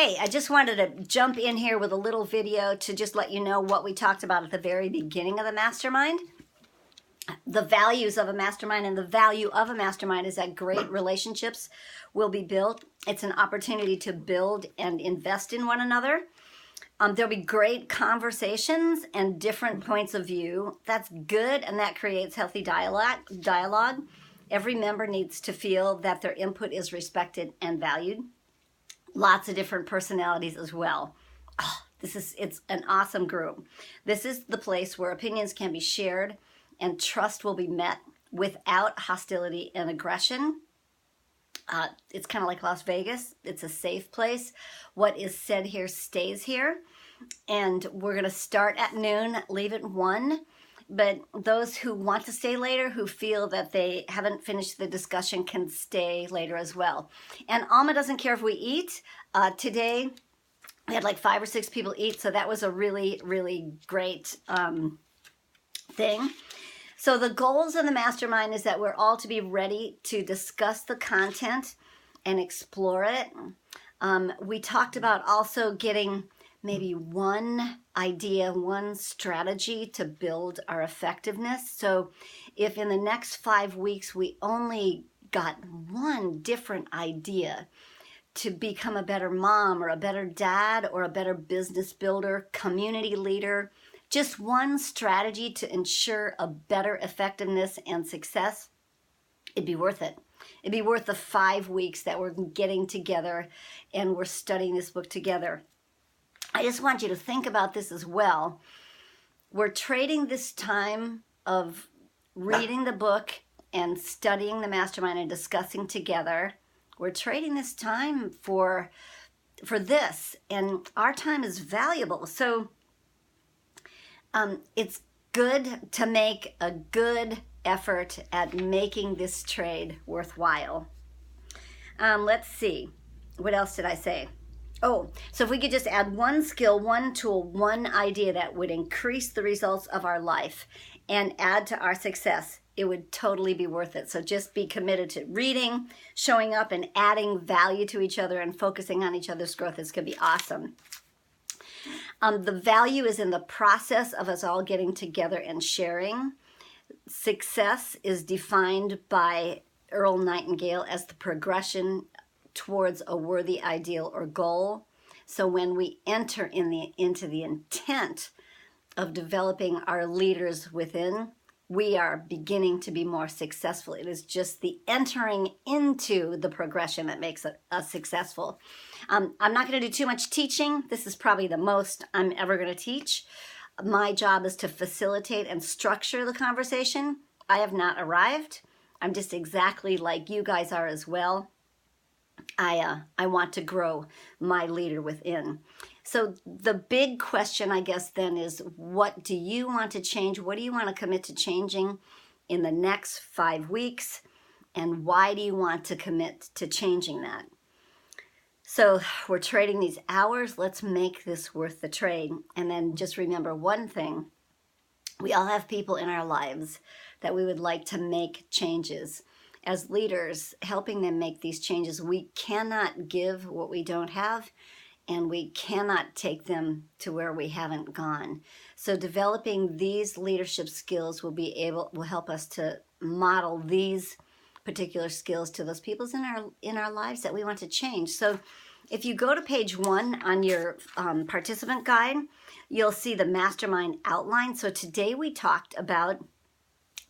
Hey, I just wanted to jump in here with a little video to just let you know what we talked about at the very beginning of the mastermind. The values of a mastermind, and the value of a mastermind is that great relationships will be built. It's an opportunity to build and invest in one another. There'll be great conversations and different points of view. That's good, and that creates healthy dialogue. Every member needs to feel that their input is respected and valued. Lots of different personalities as well. It's an awesome group. This is the place where opinions can be shared and trust will be met without hostility and aggression. It's kind of like Las Vegas. It's a safe place. What is said here stays here. And we're going to start at noon, leave at 1. But those who want to stay later, who feel that they haven't finished the discussion, can stay later as well. And Alma doesn't care if we eat. Today, we had like 5 or 6 people eat, so that was a really, really great thing. So the goals of the mastermind is that we're all to be ready to discuss the content and explore it. We talked about also getting maybe one idea, one strategy to build our effectiveness. So if in the next 5 weeks we only got one different idea to become a better mom or a better dad or a better business builder, community leader, just one strategy to ensure a better effectiveness and success, it'd be worth it. It'd be worth the 5 weeks that we're getting together and we're studying this book together. I just want you to think about this as well. We're trading this time of reading the book and studying the mastermind and discussing together. We're trading this time for this, and our time is valuable. So it's good to make a good effort at making this trade worthwhile. Let's see. What else did I say? Oh, so if we could just add one skill, one tool, one idea that would increase the results of our life and add to our success, it would totally be worth it. So just be committed to reading, showing up, and adding value to each other and focusing on each other's growth. It's going to be awesome. The value is in the process of us all getting together and sharing. Success is defined by Earl Nightingale as the progression towards a worthy ideal or goal. So when we enter into the intent of developing our leaders within, we are beginning to be more successful. It is just the entering into the progression that makes us successful. I'm not going to do too much teaching. This is probably the most I'm ever going to teach. My job is to facilitate and structure the conversation. I have not arrived. I'm just exactly like you guys are as well. I want to grow my leader within. So the big question, I guess, then is, what do you want to change? What do you want to commit to changing in the next 5 weeks? And why do you want to commit to changing that? So we're trading these hours. Let's make this worth the trade. And then just remember one thing. We all have people in our lives that we would like to make changes. As leaders, helping them make these changes, we cannot give what we don't have, and we cannot take them to where we haven't gone. So developing these leadership skills will help us to model these particular skills to those people in our lives that we want to change. So if you go to page 1 on your participant guide, you'll see the mastermind outline. So today we talked about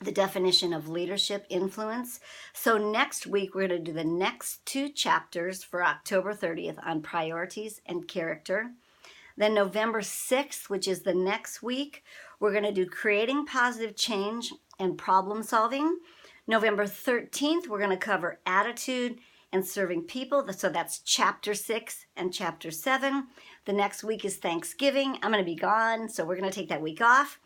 the definition of leadership influence. So next week, we're going to do the next 2 chapters for October 30th on priorities and character. Then November 6th, which is the next week, we're going to do creating positive change and problem solving. November 13th, we're going to cover attitude and serving people. So that's chapter 6 and chapter 7. The next week is Thanksgiving. I'm going to be gone, so we're going to take that week off,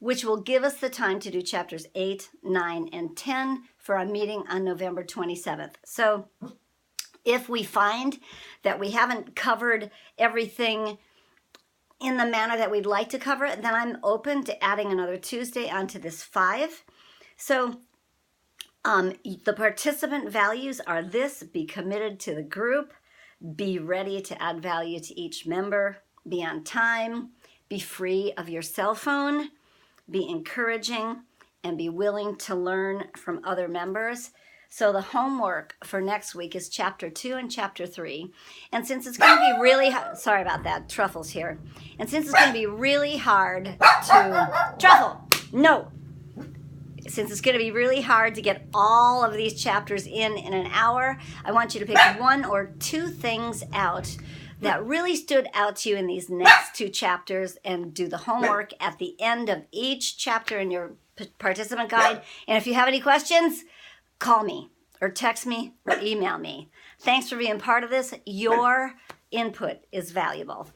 which will give us the time to do chapters 8, 9, and 10 for our meeting on November 27th. So if we find that we haven't covered everything in the manner that we'd like to cover it, then I'm open to adding another Tuesday onto this 5. So the participant values are this: be committed to the group, Be ready to add value to each member. Be on time. Be free of your cell phone. Be encouraging, and be willing to learn from other members. So the homework for next week is chapter 2 and chapter 3. And since it's going to be really, sorry about that, Truffle's here. And since it's going to be really hard to, Truffle, no. Since it's going to be really hard to get all of these chapters in an hour, I want you to pick 1 or 2 things out that really stood out to you in these next 2 chapters and do the homework at the end of each chapter in your participant guide. And if you have any questions, call me or text me or email me. Thanks for being part of this. Your input is valuable.